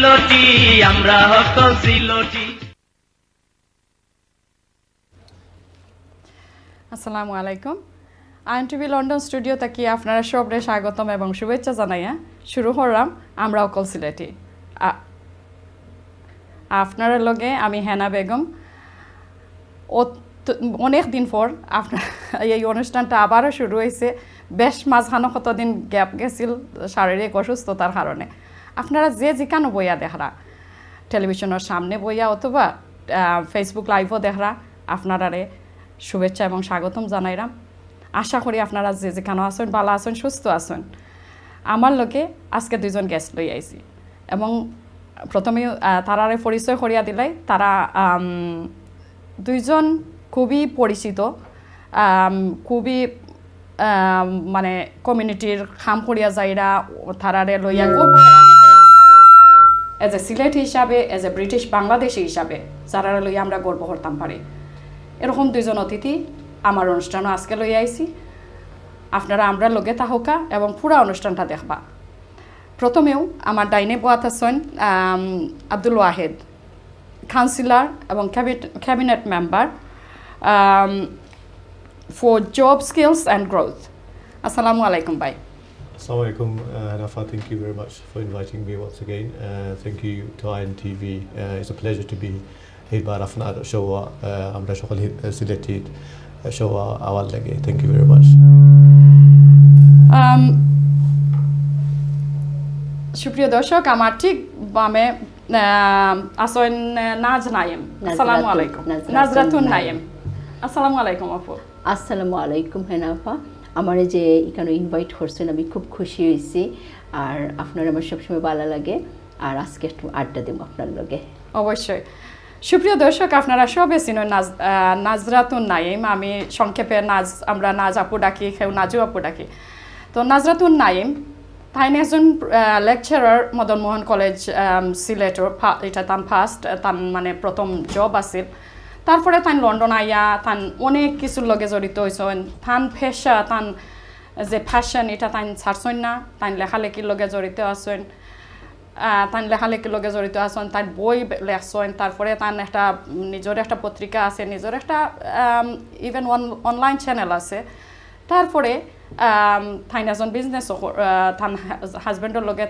Sylheti, Amra Hokkol Sylheti. আসসালামু আলাইকুম আইএনটিভি London studio থেকে আপনারা সবরে স্বাগতম এবং শুভেচ্ছা জানাইয়া শুরু করলাম আমরা হকল সিলেটি আপনার লগে আমি হেনা বেগম অনেক দিন পর আপনার এই অনুষ্ঠানটা আবারও শুরু হয়েছে বেশ মাঝখানো কতদিন গ্যাপ গেছিল শারীরিক অসুস্থতার কারণে আপনারা যে যেখানে বইয়া দেখরা টেলিভিশনের সামনে বইয়া অথবা ফেসবুক লাইভও দেখরা আপনারারে শুভেচ্ছা এবং স্বাগতম জানাইলাম আশা করি আপনারা যে যেখানে আছেন ভালো আছেন সুস্থ আছেন আমার লোকে আজকে দুইজন গেস্ট লই আইছি এবং প্রথমে তারারে পরিচয় করিয়া দিলাই তারা দুইজন খুবই পরিচিত খুবই মানে কমিউনিটির কাম করিয়া যাইরা তারারে লইয়া গর্ব এজ এ সিলেটি হিসাবে এজ এ ব্রিটিশ বাংলাদেশি হিসাবে যারা লইয়া আমরা গর্ব করতাম পারি এরকম দুইজন অতিথি আমার অনুষ্ঠানও আজকে লই আইছি আপনারা আমরা লগে থাকা এবং পুরা অনুষ্ঠানটা দেখবা প্রথমেও আমার ডাইনে বয়াত আছেন আব্দুল ওয়াহেদ কাউন্সিলর এবং cabinet member for job skills and growth আসসালামু আলাইকুম ভাই Assalamu alaikum, Nafa. Thank you very much for inviting me once again. Thank you to INTV. It's a pleasure to be here by Rafna show Amra Hokkol Sylheti show awal lage. Thank you very much. সুপ্রিয় দর্শক আমার ঠিক বামে আসেন নাজ নাইম আসসালামু আলাইকুম নাজরাতুন নাইম আসসালামু আলাইকুম আপু আসসালামু আলাইকুম হেনাফা আমার যে এখানে ইনভাইট করছেন আমি খুব খুশি হয়েছি আর আপনার আমার সবসময় ভালো লাগে আর আজকে একটু আড্ডা দেব আপনার লগে অবশ্যই সুপ্রিয় দর্শক আপনারা সবে চিনেন নাজরাতুন নাইম আমি সংক্ষেপে আমরা নাজ আপু ডাকি কেউ নাজু আপু ডাকি তো নাজরাতুন নাইম তাই একজন লেকচারার মদন মোহন কলেজ সিলেটর এটা তান ফার্স্ট তান মানে প্রথম জব আছিল তারপরে তান লন্ডন আইয়া তান অনেক কিছুর লগে জড়িত হয়েছেন তান ফেশা তান যে ফ্যাশন এটা তান ছাড়ছেন না তান লেখালেখির লগে জড়িত আছেন তান লেখালেখির লগে জড়িত আছেন তার বই লেখছেন তারপরে তান একটা নিজের একটা পত্রিকা আছে নিজের একটা ইভেন অনলাইন চ্যানেল আছে তারপরে তাইন এজন বিজনেসও তান হাজবেন্ডের লগে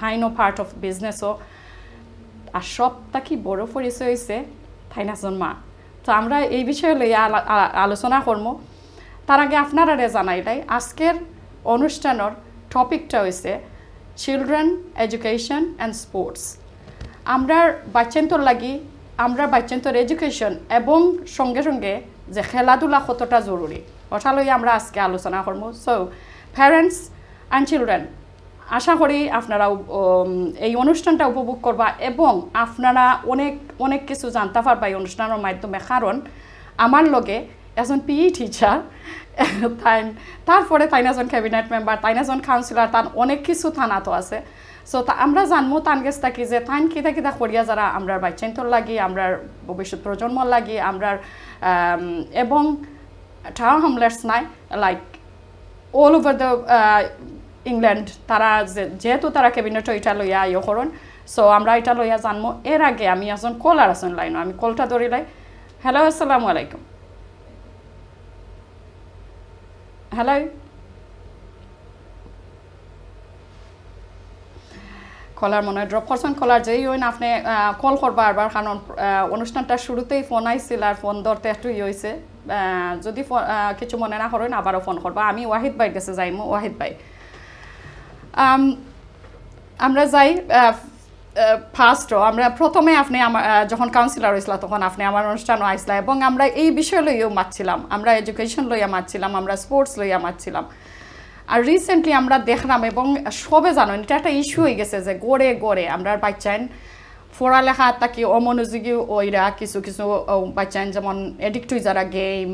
তাইনও পার্ট অফ বিজনেসও আর সবটা কি বড় পরিচয় হয়েছে তাইন এজন মা তো আমরা এই বিষয়ে লইয়া আলোচনা করবো তার আগে আপনারা জানাইলাই আজকের অনুষ্ঠানের টপিকটা হয়েছে চিলড্রেন এডুকেশন অ্যান্ড স্পোর্টস আমরা বাচ্চান্তর লাগি আমরা বাচ্চান্তর এডুকেশন এবং সঙ্গে সঙ্গে যে খেলাধুলা কতটা জরুরি ওটা লইয়া আমরা আজকে আলোচনা করবো সো প্যারেন্টস অ্যান্ড চিলড্রেন আশা করি আপনারা এই অনুষ্ঠানটা উপভোগ করবা এবং আপনারা অনেক অনেক কিছু জানতে পারবা এই অনুষ্ঠানের মাধ্যমে কারণ আমার লগে একজন পিই টিচার তারপরে তাই একজন ক্যাবিনেট মেম্বার তাই একজন কাউন্সিলর তান অনেক কিছু থানাতো আছে সো আমরা জানবো তান গেছ থাকি যে তাইন কিতা কিতা করিয়া যারা আমরা বাচ্চান্তর লাগি আমরা ভবিষ্যৎ প্রজন্ম লাগি আমরা এবং ঠাও হামলার্স নাই like all over the England তারা যেহেতু তারা ক্যাবিনেটও এটা লইয়া ইয়ে করুন সো আমরা এটা লইয়া জানবো এর আগে আমি একজন কলার আছেন লাইন আমি কলটা ধরিলাই হ্যালো আসসালামু আলাইকুম হ্যালো কলার মনে হয় ড্রপ করছেন কলার যেই হইন আপনি কল করবা আরবার কারণ অনুষ্ঠানটা শুরুতেই ফোন আইছিল আর ফোন ধরতে একটু ইয়ে হয়েছে যদি কিছু মনে না করেন আবারও ফোন করবা আমি ওয়াহিদ ভাই কাছে যাইমো ওয়াহিদ ভাই আমরা যাই ফার্স্টও আমরা প্রথমে আপনি যখন কাউন্সিলর হয়েছিল তখন আপনি আমার অনুষ্ঠানও আইসলা এবং আমরা এই বিষয় লইয়াও মাতছিলাম আমরা এডুকেশন লইয়া মাতছিলাম আমরা স্পোর্টস লইয়া মাতছিলাম আর রিসেন্টলি আমরা দেখলাম এবং সবে জানো এটা একটা ইস্যু হয়ে গেছে যে গড়ে গড়ে আমরা বাচ্চান পড়ালেখা তাকে অমনোযোগী ওইরা কিছু কিছু বাচ্চান যেমন এডিক্ট হয়ে যারা গেম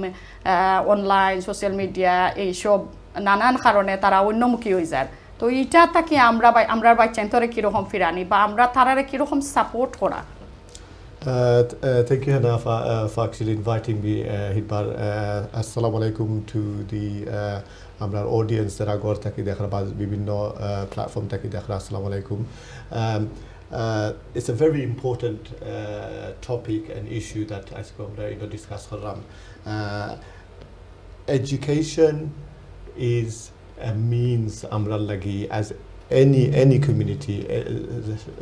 অনলাইন সোশ্যাল মিডিয়া এইসব নানান কারণে তারা অন্যমুখী হয়ে যায় তো এটা তাকে আমরা বাচ্চান্তরে কীরকম ফিরানি বা আমরা তারারে কীরকম সাপোর্ট করা Thank you, Hannah, for actually inviting me. Hidbar, assalamu alaikum to the our audience that are going to देखना बाज विभिन्न platform तक देखना assalamu alaikum. it's a very important topic and issue that I suppose discuss Haram. Education is a means Amra lagi as any community.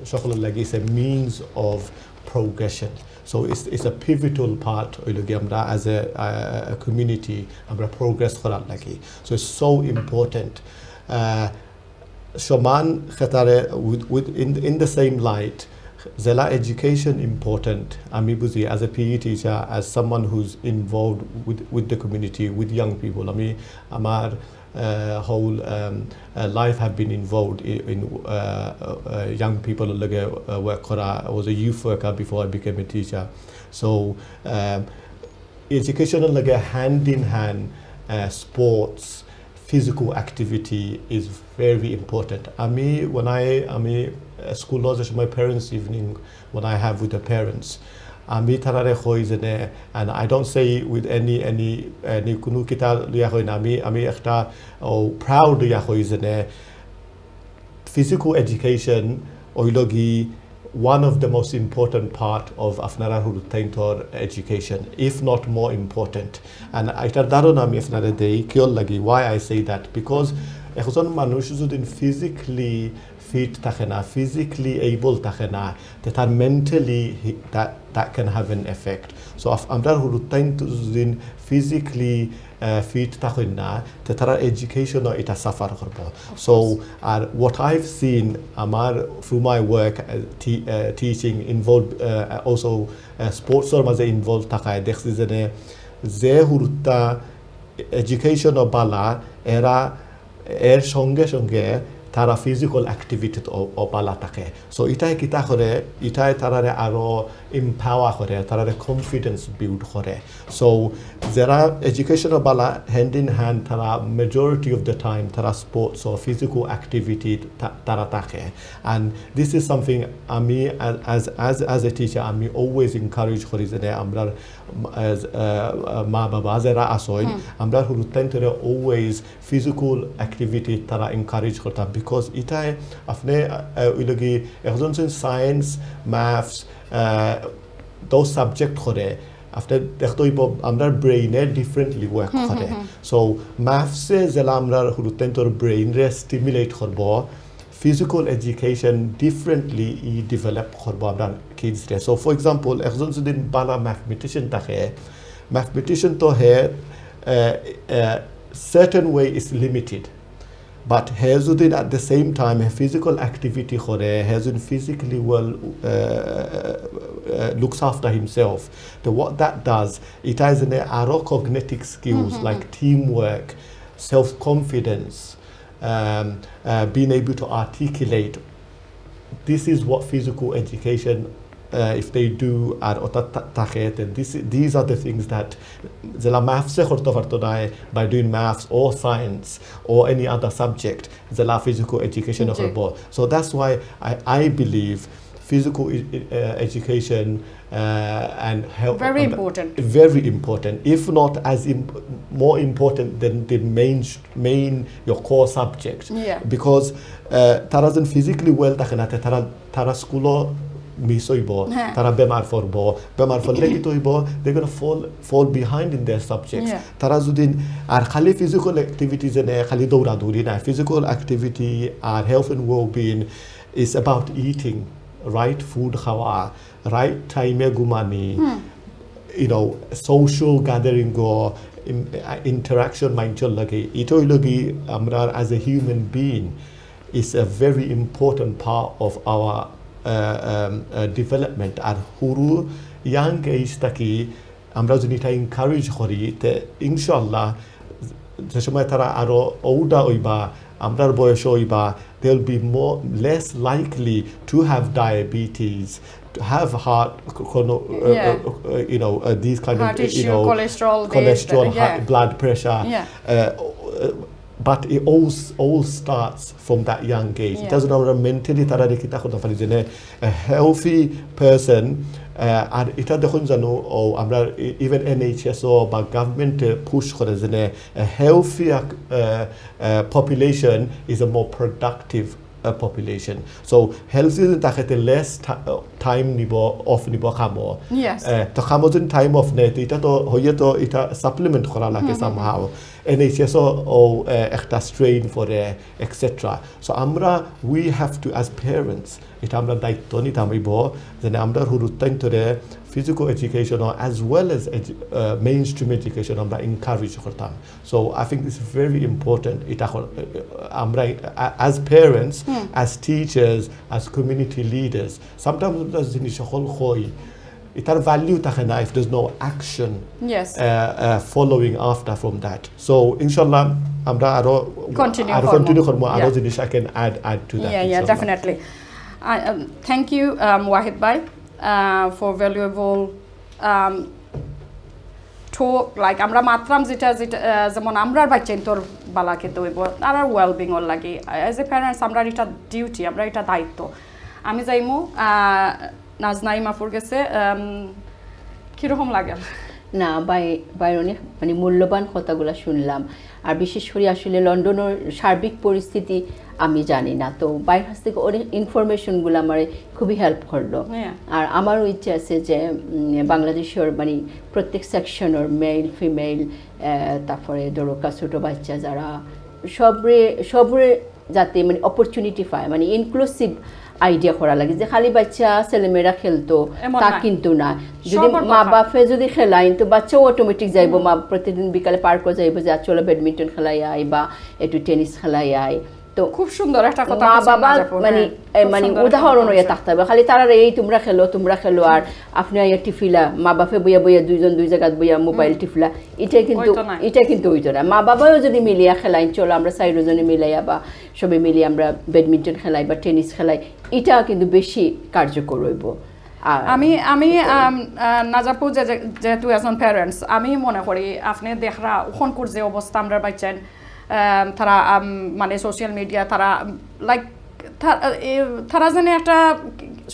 Shokhl lagi is a means of progression. So it's a pivotal part as a community Amra progress Haram lagi. So it's so important. Shaman khatare in the same light, Zela education important. Buzi as a PE teacher, as someone who's involved with the community, with young people. Amar whole life have been involved in young people. Work. I was a youth worker before I became a teacher. So education hand in hand, sports, physical activity is very important. When I school laws, my parents' evening, when I have with the parents, and I don't say with any kunukita proud physical education oilogi one of the most important part of Afnara Hurutaintor education, if not more important. And I tardaronami Afnara day kiol lagi. Why I say that? Because Echson Manushudin physically fit takhena, physically able takhena, that are mentally that can have an effect. So if Amra Hurutaintor physically fit takhena, that are education or ita safar korbo. So what I've seen Amar through my work teaching involved also sports or maze involved takhay dekhzizene ze hurutta education or bala era songe tara physical activity o bala take. So itai kita khore, itai tarare aro empower khore, tarare confidence build khore. So there are educational bala hand in hand tara majority of the time tara sports or physical activity tara take. And this is something ami as a teacher ami always encourage khore zene amrar as ma baba zera asoin amrar hurutentere always physical activity tara encourage khota because itai afne ulogi exonsen science maths those subject khore after dekhtoibo amrar brain differently work khore so maths zela amrar hurutentor brain re stimulate khorbo physical education differently develop khorbo amrar kids re. So for example exonsen bala mathematician takhe mathematician to hai certain way is limited, but Hazudin at the same time physical activity khore Hazudin physically well looks after himself. What that does, it has an cognitive skills like teamwork, self-confidence, being able to articulate. This is what physical education if they do these are the things that by doing maths or science or any other subject physical education. So that's why I believe physical education and health very important, if not as more important than the main your core subject. Because tarazan physically well tara school misoibo tara bemar forbo legitoibo they're going to fall behind in their subjects. Tarazudin ar khali physical activities and khali dawra duri na physical activity our health and well-being is about eating right food khawa right time gumani social gathering go interaction mindful lagi ito logi amrar as a human being is a very important part of our development. Ar huru young age taki amra junita encourage khori te inshallah jeshomay tara aro ouda oiba amrar boyosho oiba they'll be less likely to have diabetes, to have heart these kind heart of issue, cholesterol, blood pressure. But it all starts from that young age. It doesn't matter mentally. A healthy person, and it even NHS or government push a healthier population is a more productive population. So health is takete less time nibo off nibo khamo. Yes. To khamo din time off net ita to hoye to ita supplement kora lage somehow. NHS o ekta strain for etc. So আমরা we have to as parents এটা আমরা দায়িত্ব নিতাম হইব যে আমরা হুরুত্তাইন ধরে physical education as well as mainstream education আমরা encourage করতাম. So I think this is very important এটা আমরা as parents, as teachers, as community leaders sometimes জিনিস সকল হয় এটার value থাকে না if there's no action Yes. Following after from that. So inshallah আমরা আরো continue করব আরো জিনিস I can add to that. Yeah, definitely. Thank you Wahid bhai for valuable talk. Like আমরা মাত্রাম যেটা যেমন আমরার বাচ্চা তোর বালাকে দইব আর ওয়েলবিং ওর লাগে as a parents আমরা এটা ডিউটি আমরা এটা দায়িত্ব আমি যাইমু নাজনাইমা ফুর গেছে কিরকম লাগে না বাইরে অনেক মানে মূল্যবান কথাগুলো শুনলাম আর বিশেষ করে আসলে লন্ডনের সার্বিক পরিস্থিতি আমি জানি না তো বাইরের কাছ থেকে অনেক ইনফরমেশনগুলো আমার খুবই হেল্প করলো আর আমারও ইচ্ছে আছে যে বাংলাদেশের মানে প্রত্যেক সেকশনের মেল ফিমেল তারপরে ধরো ছোটো বাচ্চা যারা সবরে যাতে মানে অপরচুনিটি পায় মানে ইনক্লুসিভ আইডিয়া করা লাগে যে খালি বাচ্চা ছেলেমেয়েরা খেলতো তা কিন্তু না যদি মা বাপে যদি খেলায় তো বাচ্চাও অটোমেটিক যাইব মা প্রতিদিন বিকালে পার্কও যাইব যে চলো ব্যাডমিন্টন খেলাই আয় বা একটু টেনিস খেলাই আয় তো খুব সুন্দর একটা কথা মা বাবা মানে উদাহরণ হয়ে থাকতে হবে খালি তারা এই তোমরা খেলো আর আপনি টিফিলা মা বাপে বইয়া দুই জায়গায় বইয়া মোবাইল টিফিলা এটা কিন্তু হইতো না মা বাবাও যদি মিলিয়া খেলাই চলো আমরা চারজনে মিলাইয়া বা সবাই মিলিয়ে আমরা ব্যাডমিন্টন খেলাই বা টেনিস খেলাই এটা কিন্তু বেশি কার্যকর হইব আমি নাজাপু যেহেতু এজন প্যারেন্টস আমি মনে করি আপনি দেখরা ওখানকার যে অবস্থা আমরা বাচ্চান তারা মানে সোশ্যাল মিডিয়া তারা লাইক তারা যেন একটা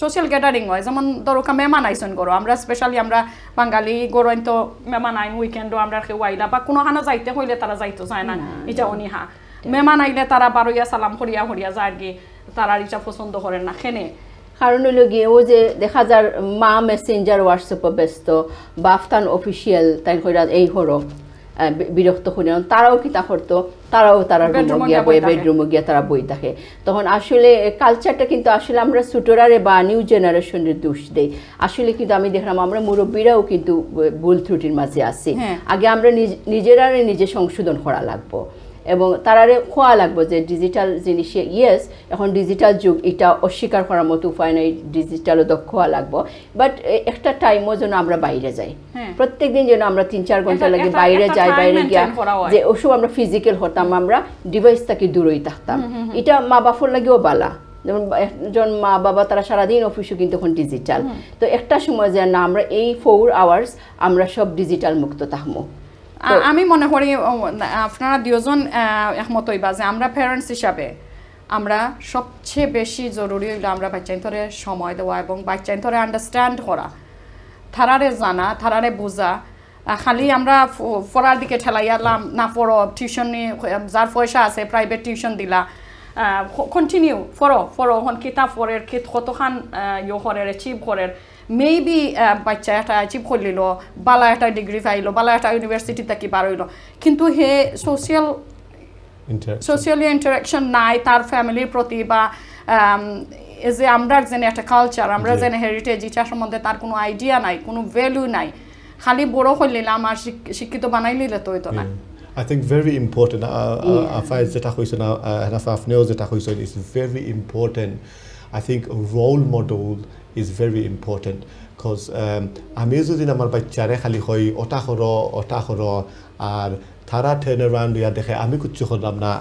সোশ্যাল গ্যাদারিং হয় যেমন ধরো মেহমান আইসন করো আমরা স্পেশালি আমরা বাঙালি গরইন তো মেহমান আইন উইকেন্ডও আমরা কেউ আইলা বা কোনো হানা যাইতে হইলে তারা যাইতো চায় না এটা অনিহা মেহমান আইলে তারা বারোইয়া সালাম করিয়া যায় গিয়ে তারা এটা পছন্দ করেন না খেনে কারণ হলো গিয়ে ও যে দেখা যার মা মেসেঞ্জার হোয়াটসঅ্যাপে ব্যস্ত বা আফতান অফিসিয়াল তাই কইরা এই হরো বিরক্ত হইল তারাও কি তা করতো তারা বেডরুমে গিয়া তারা বই থাকে তখন আসলে কালচারটা কিন্তু আসলে আমরা ছোটরারে বা নিউ জেনারেশনের দোষ দেই আসলে কিন্তু আমি দেখলাম আমরা মুরব্বীরাও কিন্তু ভুল ত্রুটির মাঝে আছি আগে আমরা নিজে সংশোধন করা লাগবো এবং তারারে খোয়া লাগবে যে ডিজিটাল জিনিসে ইয়েস এখন ডিজিটাল যুগ এটা অস্বীকার করার মতো উপায় নয় ডিজিটালও দক্ষ হওয়া লাগবে বাট একটা টাইমও যেন আমরা বাইরে যাই প্রত্যেকদিন যেন আমরা 3-4 ঘন্টা লাগে বাইরে গিয়া যে ওসব আমরা ফিজিক্যাল হতাম আমরা ডিভাইস থেকে দূরই থাকতাম এটা মা বাবার লাগেও বালা যেমন একজন মা বাবা তারা সারাদিন অফিসে কিন্তু এখন ডিজিটাল তো একটা সময় যে না আমরা এই 4 আওয়ার্স আমরা সব ডিজিটাল মুক্ত থাকবো আমি মনে করি আপনারা দুজন একমত হইবা যে আমরা প্যারেন্টস হিসাবে আমরা সবচেয়ে বেশি জরুরি হইলো আমরা বাচ্চাইন্তরে সময় দেওয়া এবং বাচ্চাইন্তরে আন্ডারস্ট্যান্ড করা তারারে জানা তারারে বোঝা খালি আমরা পড়ার দিকে ঠেলাইয়ালাম না পড়ো টিউশন যার পয়সা আছে প্রাইভেট টিউশন দিলা কন্টিনিউ পড়ো হন কিতাব পড়ের কতখান করের অ্যাচিভ করের মেবি বাচ্চা একটা অ্যাচিভ করলিল বালা একটা ডিগ্রি পাইলো বালা একটা ইউনিভার্সিটি থেকে বার হইল কিন্তু হে সোশিয়ালি ইন্টারাকশন নাই তার ফ্যামিলির প্রতি বা যে আমরা যেন একটা কালচার আমরা যেন হেরিটেজ এটা সম্বন্ধে তার কোনো আইডিয়া নাই কোনো ভ্যালু নাই খালি বড় করলিলাম আর শিক্ষিত বানাই নিলে তো হইতো না I think very important যেটা কইছো না আপনিও যেটা কইছো is very important. I think a role model is very important because আমি যদি আমার বাচ্চারে খালি কই ওটা করো আর তারা টার্ন অ্যারাউন্ড ইয়া দেখে আমি কিছু করলাম না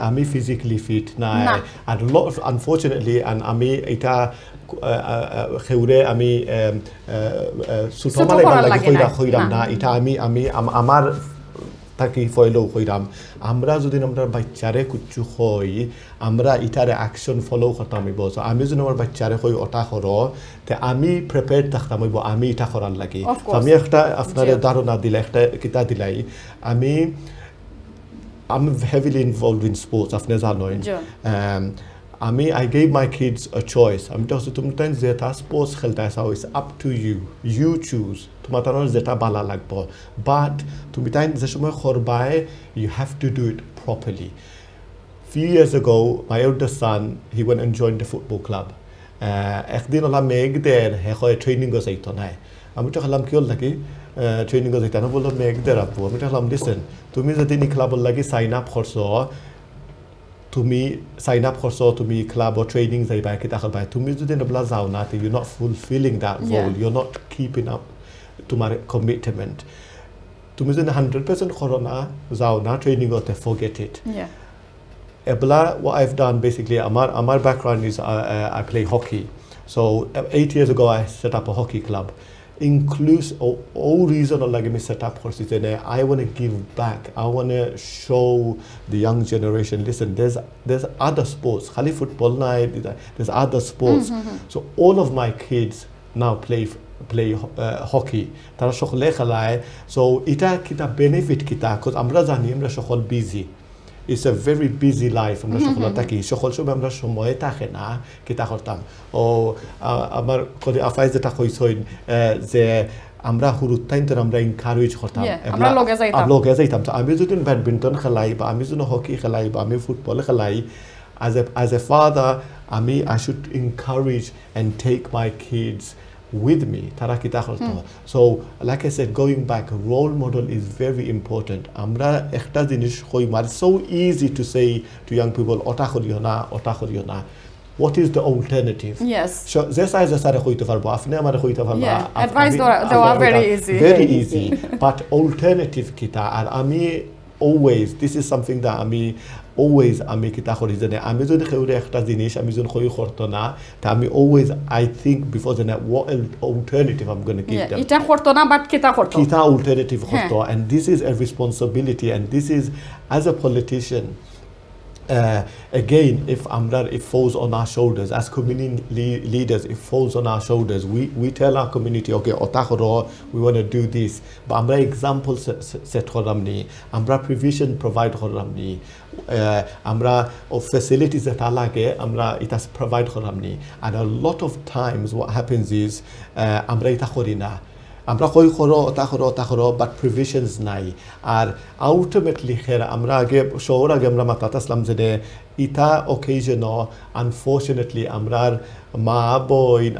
আমি ফিজিক্যালি ফিট না আর আনফরচুনেটলি আমি এটা খেউরে আমি সুতমালে লাগে কইরাম না এটা আমি আমার তাকে ফয়লো কইরাম আমরা যদি আমরা বাচ্চারে কিছু হই আমরা ইটারে অ্যাকশন ফলো করতাম হইব সো আমি যদি আমার বাচ্চারে কই ওটা করো তে আমি প্রিপেয়ার্ড থাকতাম হইব আমি এটা করার লাগে আমি একটা আপনার ধারণা দিলে একটা কিতা দিলাই I'm heavily involved in sports আপনি জানেন I gave my kids a choice. আমি তো তুমি তাই যেটা স্পোর্টস খেলতে চাও it's up to you choose তোমার তার যেটা ভালো লাগবে বাট তুমি তাই যে সময় করবাই you have to do it properly. Few years ago my eldest son he went and joined the football club. একদিন ওলা মেঘদের হয় ট্রেনিং যাইতো নাই আমি তো খেলাম কি হল নাকি ট্রেনিং যাইতো না বললো মেঘদের আপু আমি তো খেলাম লিসেন তুমি যদি নি ক্লাবর লাগি সাইন আপ করছো তুমি সাইন আপ করছো তুমি ক্লাব ট্রেনিং যাইবা কিতা করবা তুমি যদি নবলা যাও না you not fulfilling that role you not keeping up তোমার কমিটমেন্ট তুমি যদি 100% করো না যাও না ট্রেনিং হতে forget it Ebla, what I've done basically, my background is I play hockey. So 8 years ago I set up a hockey club. All reason or like me set up courses in there. I want to give back. I want to show the young generation. Listen, there's other sports. Khali football night. There's other sports. So all of my kids now play hockey. Tara shokhle khalai. So ita kita benefit kita because amra jani amra shokhol busy. It's a very busy life. আমরা সকল থাকি সকল সময় আমরা সময় থাকে না কিতা করতাম ও আমার কোন আফাইজ যেটা কইছইন যে আমরা হুরুতাইন তো আমরা এনকারেজ করতাম আমরা লগে যাইতাম তো আমি যদি ব্যাডমিন্টন খেলাই বা আমি যদি হকি খেলাই বা আমি ফুটবল খেলাই as a father I should encourage and take my kids with me tara kita korto so like I said going back role model is very important amra ekta jinish koi mar so easy to say to young people ota koriyo na what is the alternative yes so this is a sare koite parbo afne amare koite parbo advice they are very easy but alternative kita আর আমি always this is something that always আমি কিতা করি জানে আমি যদি খেউরে একটা জিনিস আমি যদি কই করতে না তা আমি always I think before the what alternative I'm going to give them এটা করতে না বাট কিতা alternative করতে and this is a responsibility and this is as a politician again if Amra it falls on our shoulders as community leaders it falls on our shoulders we tell our community okay otakoro we want to do this but Amra example set koramni Amra provision provide koramni Amra of facilities that alage Amra it has provide koramni and a lot of times what happens is Amra ita korina আমরা কই করো তা করো but provisions নাই আর ultimately Kheda আমরা আগে শহর আগে আমরা মাতাত আসলাম যে ইটা অকেশন আনফর্চুনেটলি আমরার মা বইন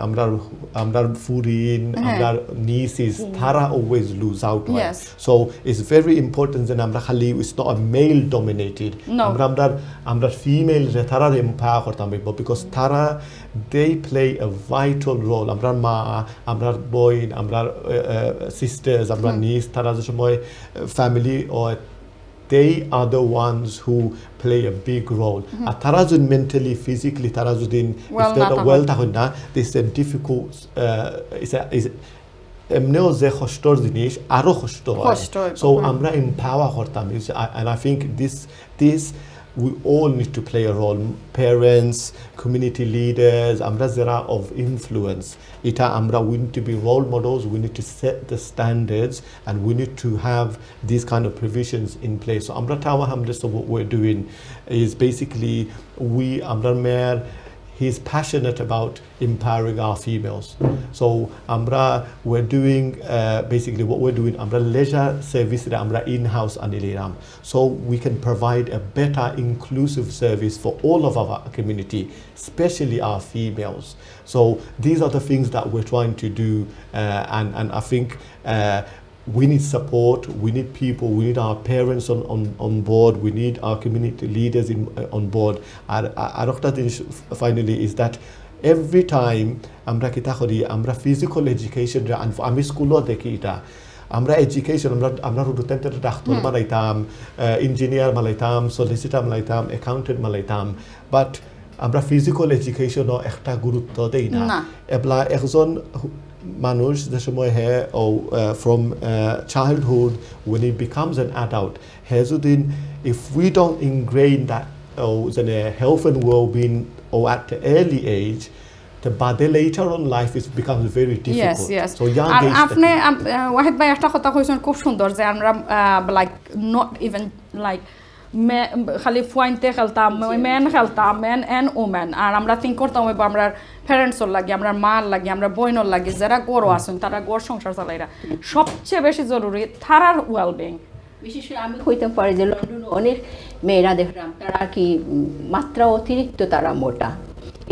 আমরার ফুরিন আমরার নিসিস তারা অলওয়েজ লুজ আউট হয় সো ইটস ভেরি ইম্পর্টেন্ট যে আমরা খালি it's not a male dominated আমরা ফিমেল যে তারা এম্পাওয়ার করতাম বিকজ তারা they play a vital role আমরার মা আমরার বইন আমরার sisters আমরার নিস তারা যে সময় family or they are the ones who play a big role. Tarazun mentally, physically, Tarazudin, if they're not well, this is a difficult, এমনিও যে কষ্টর জিনিস আরো কষ্ট হয় so আমরা empower করতাম and I think this we all need to play a role parents community leaders আমরা যারা of influence এটা আমরা we need to be role models we need to set the standards and we need to have these kind of provisions in place so আমরা tawa hamle so what we're doing is basically we amra mayor he's passionate about empowering our females. So Amra, we're doing basically what we're doing. Amra leisure service that Amra in-house aniliram. So we can provide a better inclusive service for all of our community, especially our females. So these are the things that we're trying to do, and I think. We need support, we need people, we need our parents on board, we need our community leaders on board. Our finally is that every time আমরা কিতা করি আমরা physical education আমি স্কুলত দেখি এটা আমরা education আমরা রুটেন্টের ডাক্তার মালাইতাম ইঞ্জিনিয়ার মালাইতাম সলিসিটার মালাইতাম অ্যাকাউন্টেন্ট মালাইতাম বাট আমরা physical education একটা গুরুত্ব দেই না এবলা একজন মানুষ যে সময় হে from childhood when he becomes an adult Hezudin if we don't ingrain that health and well-being or at the early age but later on life it becomes very difficult yes so young age আপনি ওয়াহিদ ভাই একটা কথা কইছেন খুব সুন্দর যে আমরা like not even like খালি ফুয়াইনতে খেলতাম মেন খেলতাম মেন অ্যান্ড ওমেন আর আমরা থিঙ্ক করতাম আমরা প্যারেন্টসর লাগে আমরা মার লাগে আমরা বোনের লাগে যারা গড়ও আছেন তারা গড় সংসার চালাইরা সবচেয়ে বেশি জরুরি তারার ওয়েলবিং বিশেষ করে আমি হইতে পারি যে লন্ডনে অনেক মেয়েরা দেখলাম তারা কি মাত্রা অতিরিক্ত তারা মোটা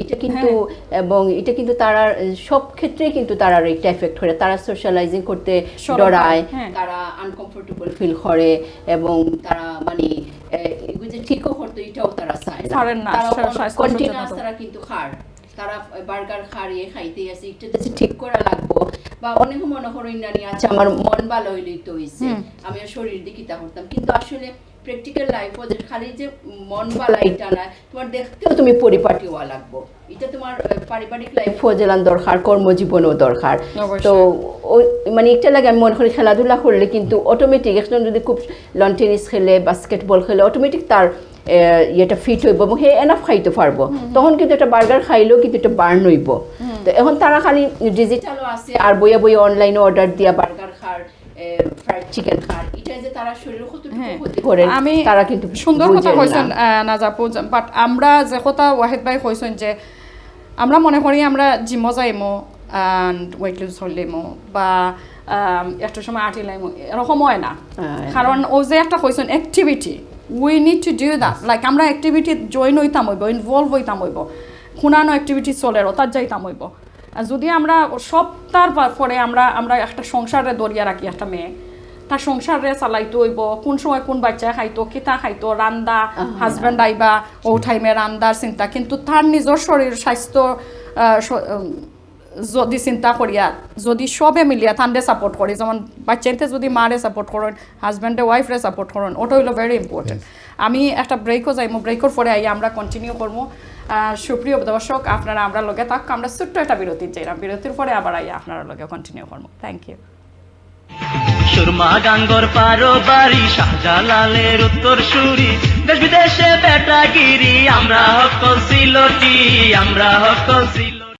এটা কিন্তু এবং এটা কিন্তু তারা সব ক্ষেত্রেই কিন্তু তারা একটা এফেক্ট করে তারা সোশ্যালাইজিং করতে ডরায় তারা আনকমফোর্টেবল ফিল করে এবং তারা মানে এগুলো যে ঠিকও করতো এটাও তারা চায় না কন্টিনিউয়াস তারা কিন্তু তারা বার্গার খাড়িয়ে খাইতে আছে এটা ঠিক করা লাগবো বা অনেক মনে করেন না আচ্ছা আমার মন ভালো হইলেই তো হইছে আমি শরীর দিকে তা করতাম কিন্তু আসলে প্র্যাকটিক্যাল লাইফ ওদের খালি যে মন ভালো এটা না তোমার দেখতেও তুমি পরিপাটি হওয়া লাগবো এটা তোমার পারিবারিক লাইফও যেলাম দরকার কর্মজীবনও দরকার তো মানে একটা লাগে আমি মনে করি খেলাধুলা করলে কিন্তু অটোমেটিক এখন যদি খুব লন টেনিস খেলে বাস্কেটবল খেলে অটোমেটিক তার এটা ফিট হইব এবং সে এনাফ খাইতে পারবো তখন কিন্তু একটা বার্গার খাইলেও কিন্তু এটা বার্ন হইব তো এখন তারা খালি ডিজিটালও আছে আর বইয়া বইয়া অনলাইনে অর্ডার দিয়া বার্গার খার ফ্রাইড চিকেন খার এটা যে তারা শরীরে কতটুকু ক্ষতি করে আমি তারা কিন্তু সুন্দর কথা কইছেন নাজাপু বাট আমরা যে কথা ওয়াহিদ ভাই কইছেন যে আমরা মনে করি আমরা জিমও যাইমো অ্যান্ড ওয়েট লুজ হইলেমো বা একটা সময় আটিলাইমো এরকম হয় না কারণ ও যে একটা কইছেন activity we need to do that like আমরা অ্যাক্টিভিটি জয়েন হইতাম হইব ইনভলভ হইতাম হইব শুনানো অ্যাক্টিভিটি চলে তার যাইতাম হইব যদি আমরা সপ্তাহ পরে আমরা একটা সংসারে দরিয়া রাখি একটা মেয়ে তার সংসারে চালাইতে হইব কোন সময় কোন বাচ্চা খাইতো কিতা খাইতো রান্দা হাজব্যান্ড আইবা ও টাইমে রান্দার চিন্তা কিন্তু তার নিজের শরীর স্বাস্থ্য যদি চিন্তা করিয়া যদি সবে মিলিয়া তান্ডে সাপোর্ট করি যেমন বাচ্চাতে যদি মারে সাপোর্ট করেন হাজব্যান্ডে ওয়াইফরে সাপোর্ট করেন ওটা হইলো ভেরি ইম্পর্টেন্ট আমি একটা ব্রেকও যাইমো ব্রেকর পরে আই আমরা কন্টিনিউ করবো সুপ্রিয় দর্শক আপনারা আমরা লগে থাক আমরা ছোট্ট একটা বিরতির যাইলাম বিরতির পরে আবার আই আপনারা লগে কন্টিনিউ করবো থ্যাংক ইউ সুরমা গাঙ্গর পারো বাড়ি শাহজালালের উত্তর সুরি দেশ বিদেশে বেটাগিরি আমরা হকল সিলটি আমরা হকল সিল